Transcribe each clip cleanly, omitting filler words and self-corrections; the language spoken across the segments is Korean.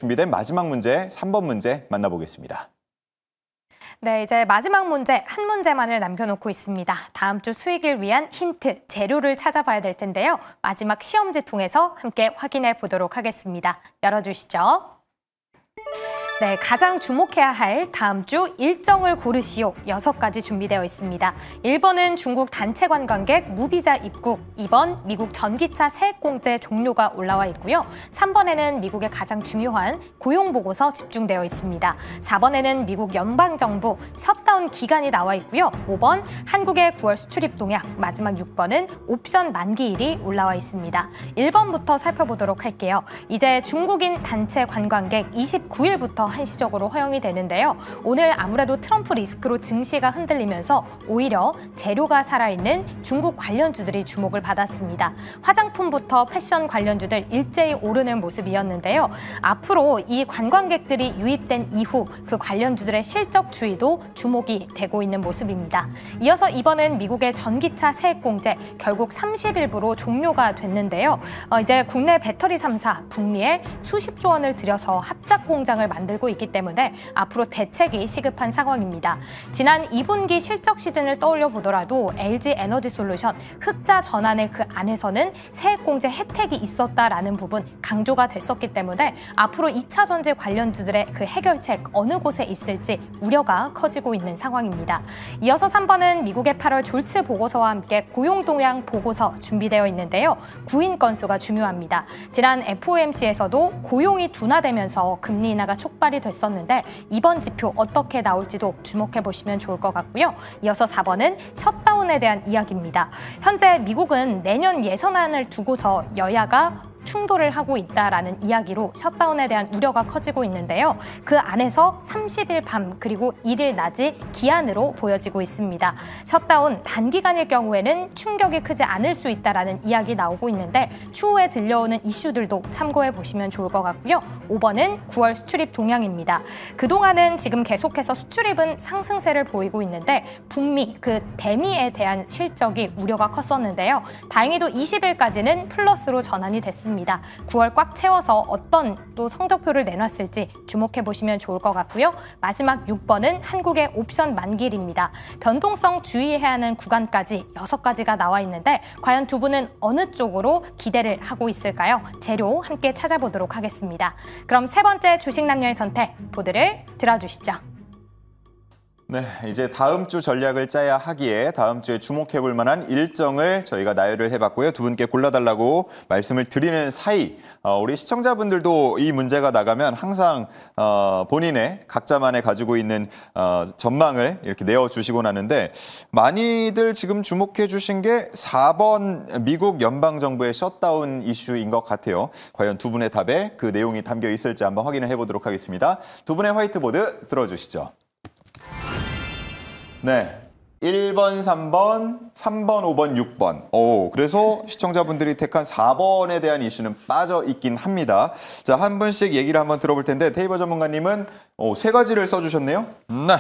준비된 마지막 문제, 3번 문제 만나보겠습니다. 네, 이제 마지막 문제 한 문제만을 남겨놓고 있습니다. 다음 주 수익을 위한 힌트, 재료를 찾아봐야 될 텐데요. 마지막 시험지 통해서 함께 확인해 보도록 하겠습니다. 열어주시죠. 네, 가장 주목해야 할 다음 주 일정을 고르시오. 6가지 준비되어 있습니다. 1번은 중국 단체 관광객 무비자 입국, 2번 미국 전기차 세액공제 종료가 올라와 있고요. 3번에는 미국의 가장 중요한 고용보고서 집중되어 있습니다. 4번에는 미국 연방정부 셧다운 기간이 나와 있고요. 5번 한국의 9월 수출입 동향, 마지막 6번은 옵션 만기일이 올라와 있습니다. 1번부터 살펴보도록 할게요. 이제 중국인 단체 관광객 29일부터 한시적으로 허용이 되는데요. 오늘 아무래도 트럼프 리스크로 증시가 흔들리면서 오히려 재료가 살아있는 중국 관련주들이 주목을 받았습니다. 화장품부터 패션 관련주들 일제히 오르는 모습이었는데요. 앞으로 이 관광객들이 유입된 이후 그 관련주들의 실적 추이도 주목이 되고 있는 모습입니다. 이어서 이번은 미국의 전기차 세액공제 결국 30일부로 종료가 됐는데요. 이제 국내 배터리 3사 북미에 수십조 원을 들여서 합작 공장을 만들고 있기 때문에 앞으로 대책이 시급한 상황입니다. 지난 2분기 실적 시즌을 떠올려 보더라도 LG 에너지 솔루션 흑자 전환의 그 안에서는 세액공제 혜택이 있었다라는 부분 강조가 됐었기 때문에 앞으로 2차 전지 관련주들의 그 해결책 어느 곳에 있을지 우려가 커지고 있는 상황입니다. 이어서 3번은 미국의 8월 졸츠 보고서와 함께 고용 동향 보고서 준비되어 있는데요. 구인 건수가 중요합니다. 지난 FOMC에서도 고용이 둔화되면서 금리 인하가 촉발이 됐었는데 이번 지표 어떻게 나올지도 주목해 보시면 좋을 것 같고요. 이어서 4번은 셧다운에 대한 이야기입니다. 현재 미국은 내년 예산안을 두고서 여야가 충돌을 하고 있다라는 이야기로 셧다운에 대한 우려가 커지고 있는데요. 그 안에서 30일 밤 그리고 1일 낮이 기한으로 보여지고 있습니다. 셧다운 단기간일 경우에는 충격이 크지 않을 수 있다라는 이야기 나오고 있는데 추후에 들려오는 이슈들도 참고해 보시면 좋을 것 같고요. 5번은 9월 수출입 동향입니다. 그동안은 지금 계속해서 수출입은 상승세를 보이고 있는데 북미 그 대미에 대한 실적이 우려가 컸었는데요. 다행히도 20일까지는 플러스로 전환이 됐습니다. 9월 꽉 채워서 어떤 또 성적표를 내놨을지 주목해 보시면 좋을 것 같고요. 마지막 6번은 한국의 옵션 만기일입니다. 변동성 주의해야 하는 구간까지 6가지가 나와 있는데 과연 두 분은 어느 쪽으로 기대를 하고 있을까요? 재료 함께 찾아보도록 하겠습니다. 그럼 세 번째 주식 남녀의 선택 보드를 들어주시죠. 네, 이제 다음 주 전략을 짜야 하기에 다음 주에 주목해볼 만한 일정을 저희가 나열을 해봤고요. 두 분께 골라달라고 말씀을 드리는 사이 우리 시청자분들도 이 문제가 나가면 항상 본인의 각자만의 가지고 있는 전망을 이렇게 내어주시곤 하는데 많이들 지금 주목해 주신 게 4번 미국 연방정부의 셧다운 이슈인 것 같아요. 과연 두 분의 답에 그 내용이 담겨 있을지 한번 확인을 해보도록 하겠습니다. 두 분의 화이트보드 들어주시죠. 네, 1번, 3번, 3번, 5번, 6번. 그래서 시청자분들이 택한 4번에 대한 이슈는 빠져 있긴 합니다. 자, 한 분씩 얘기를 한번 들어볼 텐데 테이버 전문가님은 3가지를 써주셨네요. 네.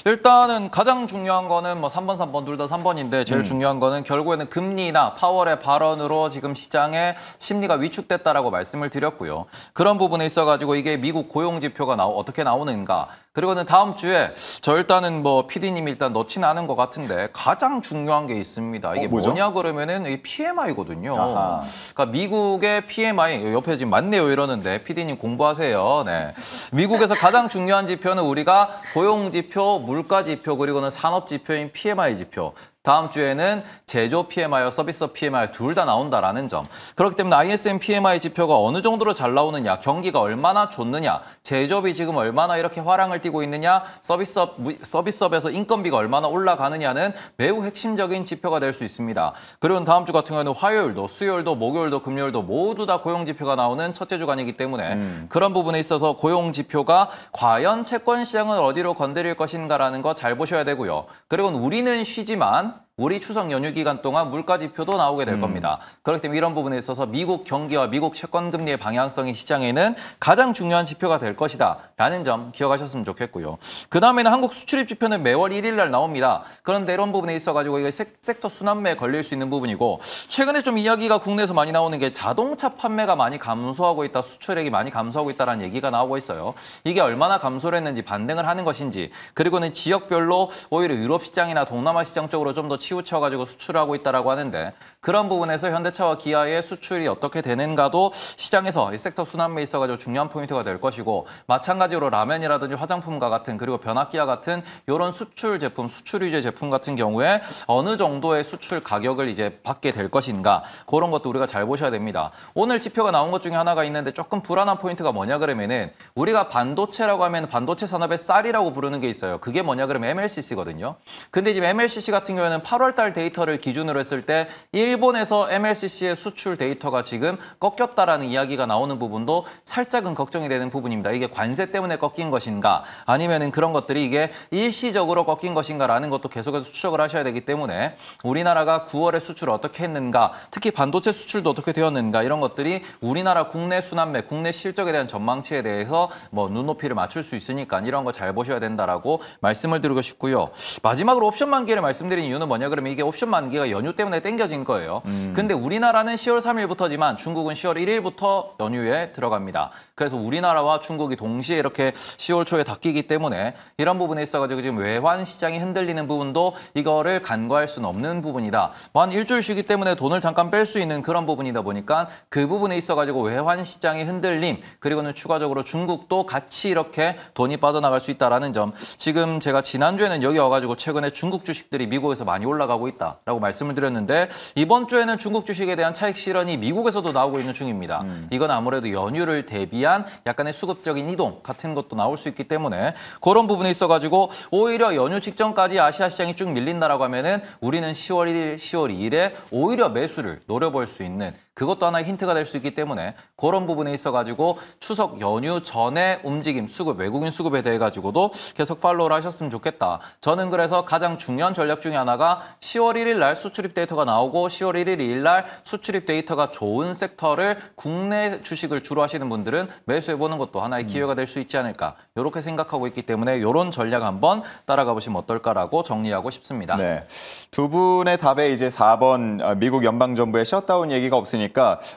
일단은 가장 중요한 거는 뭐 3번, 3번 둘 다 3번인데 제일 중요한 거는 결국에는 금리나 파월의 발언으로 지금 시장의 심리가 위축됐다라고 말씀을 드렸고요. 그런 부분에 있어가지고 이게 미국 고용 지표가 어떻게 나오는가. 그리고는 다음 주에 저 일단은 뭐 PD님이 일단 넣지는 않은 것 같은데 가장 중요한 게 있습니다. 이게 뭐냐 그러면은 이 PMI거든요. 아하. 그러니까 미국의 PMI 옆에 지금 맞네요 이러는데 PD님 공부하세요. 네. 미국에서 가장 중요한 지표는 우리가 고용 지표, 물가 지표 그리고는 산업 지표인 PMI 지표. 다음 주에는 제조 PMI와 서비스 PMI 둘 다 나온다라는 점. 그렇기 때문에 ISM PMI 지표가 어느 정도로 잘 나오느냐, 경기가 얼마나 좋느냐, 제조업이 지금 얼마나 이렇게 화랑을 띠고 있느냐, 서비스업에서 인건비가 얼마나 올라가느냐는 매우 핵심적인 지표가 될 수 있습니다. 그리고 다음 주 같은 경우에는 화요일도, 수요일도, 목요일도, 금요일도 모두 다 고용 지표가 나오는 첫째 주간이기 때문에 그런 부분에 있어서 고용 지표가 과연 채권 시장을 어디로 건드릴 것인가라는 거 잘 보셔야 되고요. 그리고 우리는 쉬지만 우리 추석 연휴 기간 동안 물가 지표도 나오게 될 겁니다. 그렇기 때문에 이런 부분에 있어서 미국 경기와 미국 채권 금리의 방향성이 시장에는 가장 중요한 지표가 될 것이다라는 점 기억하셨으면 좋겠고요. 그 다음에는 한국 수출입 지표는 매월 1일 날 나옵니다. 그런데 이런 부분에 있어가지고 이게 섹터 순환매에 걸릴 수 있는 부분이고 최근에 좀 이야기가 국내에서 많이 나오는 게 자동차 판매가 많이 감소하고 있다, 수출액이 많이 감소하고 있다는 얘기가 나오고 있어요. 이게 얼마나 감소를 했는지 반등을 하는 것인지 그리고는 지역별로 오히려 유럽 시장이나 동남아 시장 쪽으로 좀 더 치우쳐가지고 수출을 하고 있다라고 하는데 그런 부분에서 현대차와 기아의 수출이 어떻게 되는가도 시장에서 이 섹터 순환매에 있어가지고 중요한 포인트가 될 것이고 마찬가지로 라면이라든지 화장품과 같은 그리고 변압기와 같은 이런 수출 제품, 수출 위주의 제품 같은 경우에 어느 정도의 수출 가격을 이제 받게 될 것인가 그런 것도 우리가 잘 보셔야 됩니다. 오늘 지표가 나온 것 중에 하나가 있는데 조금 불안한 포인트가 뭐냐 그러면은 우리가 반도체라고 하면 반도체 산업의 쌀이라고 부르는 게 있어요. 그게 뭐냐 그러면 MLCC거든요. 근데 지금 MLCC 같은 경우에는 8월 달 데이터를 기준으로 했을 때 일본에서 MLCC의 수출 데이터가 지금 꺾였다라는 이야기가 나오는 부분도 살짝은 걱정이 되는 부분입니다. 이게 관세 때문에 꺾인 것인가 아니면은 그런 것들이 이게 일시적으로 꺾인 것인가라는 것도 계속해서 추적을 하셔야 되기 때문에 우리나라가 9월에 수출을 어떻게 했는가 특히 반도체 수출도 어떻게 되었는가 이런 것들이 우리나라 국내 순환매, 국내 실적에 대한 전망치에 대해서 뭐 눈높이를 맞출 수 있으니까 이런 거 잘 보셔야 된다라고 말씀을 드리고 싶고요. 마지막으로 옵션 만기를 말씀드린 이유는 뭐냐 그러면 이게 옵션 만기가 연휴 때문에 땡겨진 거예요. 근데 우리나라는 10월 3일부터지만 중국은 10월 1일부터 연휴에 들어갑니다. 그래서 우리나라와 중국이 동시에 이렇게 10월 초에 닫히기 때문에 이런 부분에 있어가지고 지금 외환 시장이 흔들리는 부분도 이거를 간과할 수는 없는 부분이다. 뭐 한 일주일 쉬기 때문에 돈을 잠깐 뺄 수 있는 그런 부분이다 보니까 그 부분에 있어가지고 외환 시장의 흔들림 그리고는 추가적으로 중국도 같이 이렇게 돈이 빠져나갈 수 있다라는 점 지금 제가 지난주에는 여기 와가지고 최근에 중국 주식들이 미국에서 많이 올라가고 있다라고 말씀을 드렸는데 이번 주에는 중국 주식에 대한 차익 실현이 미국에서도 나오고 있는 중입니다. 이건 아무래도 연휴를 대비한 약간의 수급적인 이동 같은 것도 나올 수 있기 때문에 그런 부분에 있어가지고 오히려 연휴 직전까지 아시아 시장이 쭉 밀린다라고 하면은 우리는 10월 1일, 10월 2일에 오히려 매수를 노려볼 수 있는 그것도 하나의 힌트가 될 수 있기 때문에 그런 부분에 있어가지고 추석 연휴 전에 움직임, 수급, 외국인 수급에 대해 가지고도 계속 팔로우를 하셨으면 좋겠다. 저는 그래서 가장 중요한 전략 중에 하나가 10월 1일 날 수출입 데이터가 나오고 10월 1일, 2일 날 수출입 데이터가 좋은 섹터를 국내 주식을 주로 하시는 분들은 매수해보는 것도 하나의 기회가 될 수 있지 않을까 이렇게 생각하고 있기 때문에 이런 전략 한번 따라가 보시면 어떨까라고 정리하고 싶습니다. 네, 두 분의 답에 이제 4번 미국 연방정부의 셧다운 얘기가 없으니까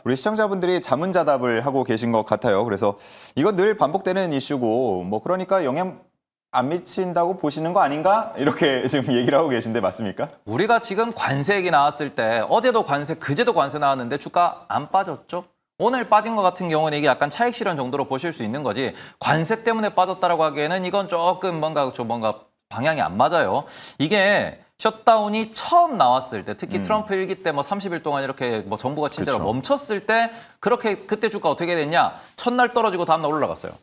우리 시청자분들이 자문자답을 하고 계신 것 같아요. 그래서 이거 늘 반복되는 이슈고 뭐 그러니까 영향 안 미친다고 보시는 거 아닌가? 이렇게 지금 얘기를 하고 계신데 맞습니까? 우리가 지금 관세 얘기 나왔을 때 어제도 관세, 그제도 관세 나왔는데 주가 안 빠졌죠? 오늘 빠진 것 같은 경우는 이게 약간 차익 실현 정도로 보실 수 있는 거지 관세 때문에 빠졌다라고 하기에는 이건 조금 뭔가 방향이 안 맞아요. 이게 셧다운이 처음 나왔을 때 특히 트럼프 일기 때 뭐 30일 동안 이렇게 뭐 정부가 진짜로 그렇죠. 멈췄을 때 그렇게 그때 주가 어떻게 됐냐? 첫날 떨어지고 다음날 올라갔어요.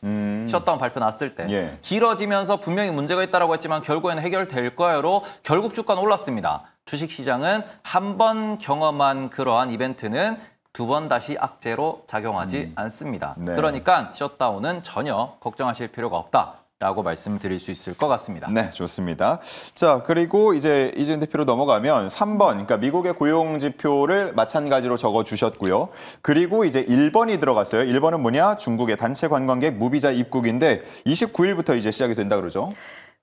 셧다운 발표 났을 때. 예. 길어지면서 분명히 문제가 있다라고 했지만 결국에는 해결될 거야로 결국 주가는 올랐습니다. 주식시장은 한 번 경험한 그러한 이벤트는 두 번 다시 악재로 작용하지 않습니다. 네. 그러니까 셧다운은 전혀 걱정하실 필요가 없다. 라고 말씀드릴 수 있을 것 같습니다. 네, 좋습니다. 자, 그리고 이제 이재훈 대표로 넘어가면 3번, 그러니까 미국의 고용 지표를 마찬가지로 적어주셨고요. 그리고 이제 1번이 들어갔어요. 1번은 뭐냐? 중국의 단체 관광객 무비자 입국인데 29일부터 이제 시작이 된다 그러죠.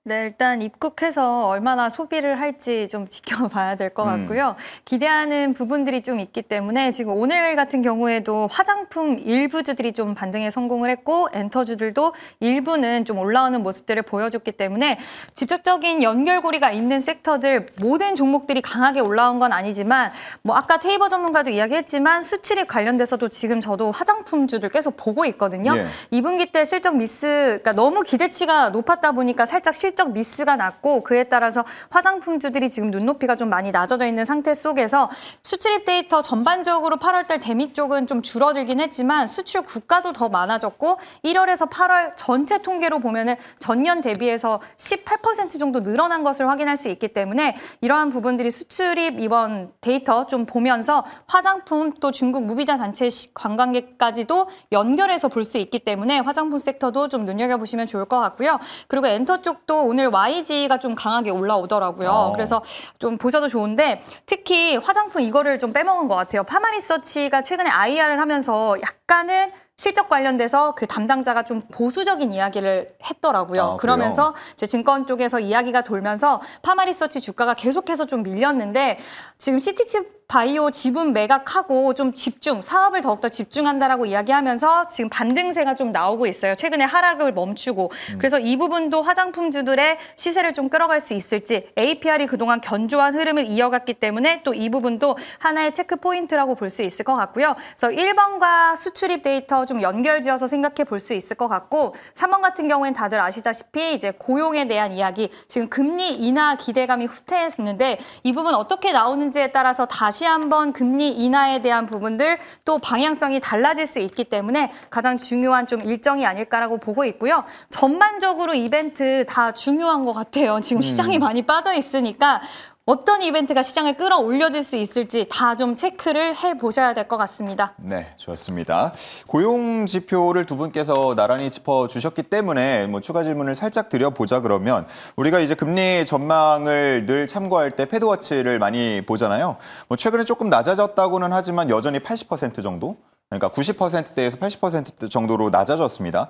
네, 일단 입국해서 얼마나 소비를 할지 좀 지켜봐야 될 것 같고요. 기대하는 부분들이 좀 있기 때문에 지금 오늘 같은 경우에도 화장품 일부주들이 좀 반등에 성공을 했고 엔터주들도 일부는 좀 올라오는 모습들을 보여줬기 때문에 직접적인 연결고리가 있는 sek터들 모든 종목들이 강하게 올라온 건 아니지만 뭐 아까 테이버 전문가도 이야기했지만 수출입 관련돼서도 지금 저도 화장품주들 계속 보고 있거든요. 예. 2분기 때 실적 미스, 그러니까 너무 기대치가 높았다 보니까 살짝 실적 미스가 났고 그에 따라서 화장품주들이 지금 눈높이가 좀 많이 낮아져 있는 상태 속에서 수출입 데이터 전반적으로 8월달 대미 쪽은 좀 줄어들긴 했지만 수출 국가도 더 많아졌고 1월에서 8월 전체 통계로 보면은 전년 대비해서 18% 정도 늘어난 것을 확인할 수 있기 때문에 이러한 부분들이 수출입 이번 데이터 좀 보면서 화장품 또 중국 무비자 단체 관광객까지도 연결해서 볼 수 있기 때문에 화장품 섹터도 좀 눈여겨보시면 좋을 것 같고요. 그리고 엔터 쪽도 오늘 YG가 좀 강하게 올라오더라고요. 그래서 좀 보셔도 좋은데 특히 화장품 이거를 좀 빼먹은 것 같아요. 파마리서치가 최근에 IR을 하면서 약간은 실적 관련돼서 그 담당자가 좀 보수적인 이야기를 했더라고요. 그러면서 이제 증권 쪽에서 이야기가 돌면서 파마리서치 주가가 계속해서 좀 밀렸는데 지금 시티칩 바이오 지분 매각하고 좀 사업을 더욱더 집중한다라고 이야기하면서 지금 반등세가 좀 나오고 있어요. 최근에 하락을 멈추고. 그래서 이 부분도 화장품주들의 시세를 좀 끌어갈 수 있을지 APR이 그동안 견조한 흐름을 이어갔기 때문에 또 이 부분도 하나의 체크 포인트라고 볼 수 있을 것 같고요. 그래서 1번과 수출입 데이터 좀 연결지어서 생각해 볼 수 있을 것 같고 3번 같은 경우엔 다들 아시다시피 이제 고용에 대한 이야기 지금 금리 인하 기대감이 후퇴했는데 이 부분 어떻게 나오는지에 따라서 다시 한번 금리 인하에 대한 부분들 또 방향성이 달라질 수 있기 때문에 가장 중요한 좀 일정이 아닐까라고 보고 있고요. 전반적으로 이벤트 다 중요한 것 같아요. 지금 시장이 많이 빠져 있으니까 어떤 이벤트가 시장을 끌어올려줄 수 있을지 다 좀 체크를 해보셔야 될 것 같습니다. 네, 좋습니다. 고용 지표를 두 분께서 나란히 짚어주셨기 때문에 뭐 추가 질문을 살짝 드려보자 그러면 우리가 이제 금리 전망을 늘 참고할 때 패드워치를 많이 보잖아요. 뭐 최근에 조금 낮아졌다고는 하지만 여전히 80% 정도? 그러니까 90%대에서 80% 정도로 낮아졌습니다.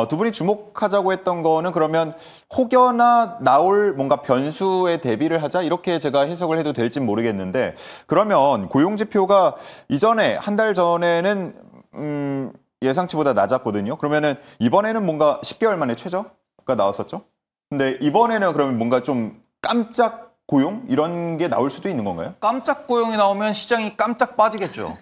두 분이 주목하자고 했던 거는 그러면 혹여나 나올 뭔가 변수에 대비를 하자 이렇게 제가 해석을 해도 될지 모르겠는데 그러면 고용지표가 이전에 한 달 전에는 예상치보다 낮았거든요. 그러면은 이번에는 뭔가 10개월 만에 최저가 나왔었죠. 근데 이번에는 그러면 뭔가 좀 깜짝 고용 이런 게 나올 수도 있는 건가요? 깜짝 고용이 나오면 시장이 깜짝 빠지겠죠.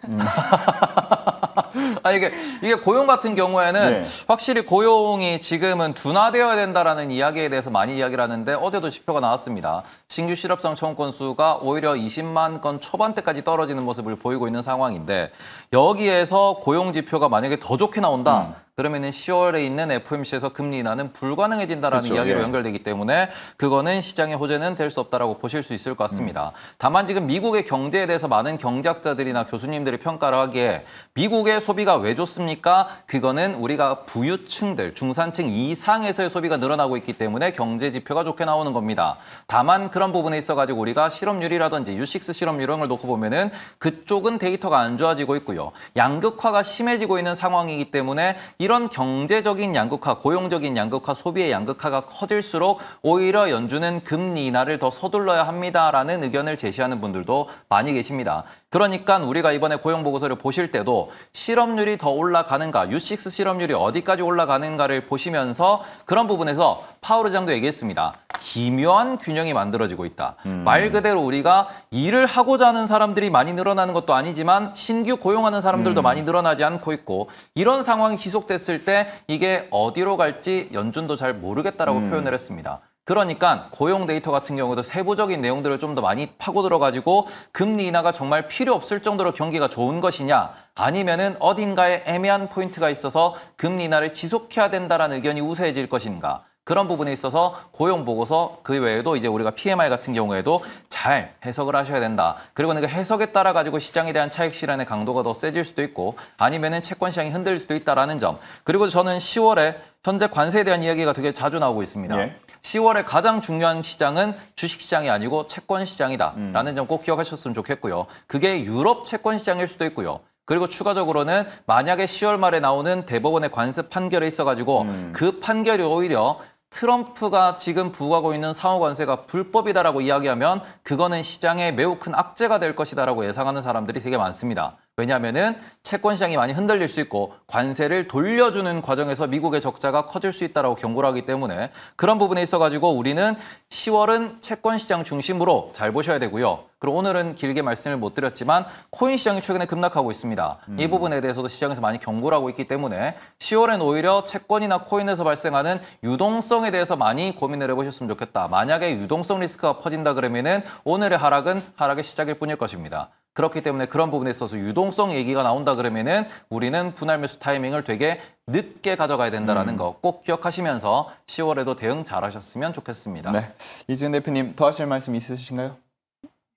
이게 고용 같은 경우에는 확실히 고용이 지금은 둔화되어야 된다라는 이야기에 대해서 많이 이야기를 하는데 어제도 지표가 나왔습니다. 신규 실업성 청구 건수가 오히려 20만 건 초반대까지 떨어지는 모습을 보이고 있는 상황인데 여기에서 고용 지표가 만약에 더 좋게 나온다. 그러면은 10월에 있는 FOMC에서 금리 인하는 불가능해진다라는 그렇죠, 이야기로 연결되기 때문에 그거는 시장의 호재는 될 수 없다라고 보실 수 있을 것 같습니다. 다만 지금 미국의 경제에 대해서 많은 경제학자들이나 교수님들이 평가를 하기에 미국의 소비가 왜 좋습니까? 그거는 우리가 부유층들, 중산층 이상에서의 소비가 늘어나고 있기 때문에 경제 지표가 좋게 나오는 겁니다. 다만 그런 부분에 있어가지고 우리가 실업률이라든지 U6 실업률 이런 걸 놓고 보면은 그쪽은 데이터가 안 좋아지고 있고요. 양극화가 심해지고 있는 상황이기 때문에 이런 경제적인 양극화, 고용적인 양극화, 소비의 양극화가 커질수록 오히려 연준은 금리 인하를 더 서둘러야 합니다라는 의견을 제시하는 분들도 많이 계십니다. 그러니까 우리가 이번에 고용 보고서를 보실 때도 실업률이 더 올라가는가, U6 실업률이 어디까지 올라가는가를 보시면서 그런 부분에서 파월 의장도 얘기했습니다. 기묘한 균형이 만들어지고 있다. 말 그대로 우리가 일을 하고자 하는 사람들이 많이 늘어나는 것도 아니지만 신규 고용하는 사람들도 많이 늘어나지 않고 있고 이런 상황이 지속됐을 때 이게 어디로 갈지 연준도 잘 모르겠다라고 표현을 했습니다. 그러니까 고용 데이터 같은 경우도 세부적인 내용들을 좀 더 많이 파고들어가지고 금리 인하가 정말 필요 없을 정도로 경기가 좋은 것이냐 아니면은 어딘가에 애매한 포인트가 있어서 금리 인하를 지속해야 된다라는 의견이 우세해질 것인가. 그런 부분에 있어서 고용 보고서 그 외에도 이제 우리가 PMI 같은 경우에도 잘 해석을 하셔야 된다. 그리고 그 해석에 따라 가지고 시장에 대한 차익 실현의 강도가 더 세질 수도 있고 아니면은 채권 시장이 흔들릴 수도 있다라는 점. 그리고 저는 10월에 현재 관세에 대한 이야기가 되게 자주 나오고 있습니다. 10월에 가장 중요한 시장은 주식시장이 아니고 채권시장이다라는 점 꼭 기억하셨으면 좋겠고요. 그게 유럽 채권시장일 수도 있고요. 그리고 추가적으로는 만약에 10월 말에 나오는 대법원의 관세 판결에 있어가지고 그 판결이 오히려 트럼프가 지금 부과하고 있는 상호 관세가 불법이다라고 이야기하면 그거는 시장에 매우 큰 악재가 될 것이다라고 예상하는 사람들이 되게 많습니다. 왜냐하면은 채권 시장이 많이 흔들릴 수 있고 관세를 돌려주는 과정에서 미국의 적자가 커질 수 있다라고 경고를 하기 때문에 그런 부분에 있어가지고 우리는 10월은 채권 시장 중심으로 잘 보셔야 되고요. 그리고 오늘은 길게 말씀을 못 드렸지만 코인 시장이 최근에 급락하고 있습니다. 이 부분에 대해서도 시장에서 많이 경고를 하고 있기 때문에 10월엔 오히려 채권이나 코인에서 발생하는 유동성에 대해서 많이 고민을 해보셨으면 좋겠다. 만약에 유동성 리스크가 퍼진다 그러면은 오늘의 하락은 하락의 시작일 뿐일 것입니다. 그렇기 때문에 그런 부분에 있어서 유동성 얘기가 나온다 그러면은 우리는 분할 매수 타이밍을 되게 늦게 가져가야 된다는 거 꼭 기억하시면서 10월에도 대응 잘 하셨으면 좋겠습니다. 네, 이지은 대표님 더 하실 말씀 있으신가요?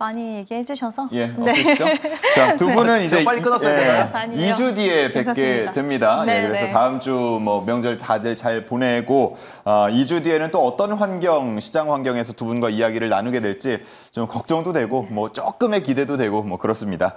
많이 얘기해 주셔서. 예, 없으시죠? 자, 두 분은 이제 빨리 끊었어야 되나요? 아니요. 2주 뒤에 뵙게 괜찮습니다. 됩니다. 네, 예, 그래서 네. 다음 주 뭐 명절 다들 잘 보내고 2주 뒤에는 또 어떤 시장 환경에서 두 분과 이야기를 나누게 될지 좀 걱정도 되고 뭐 조금의 기대도 되고 뭐 그렇습니다.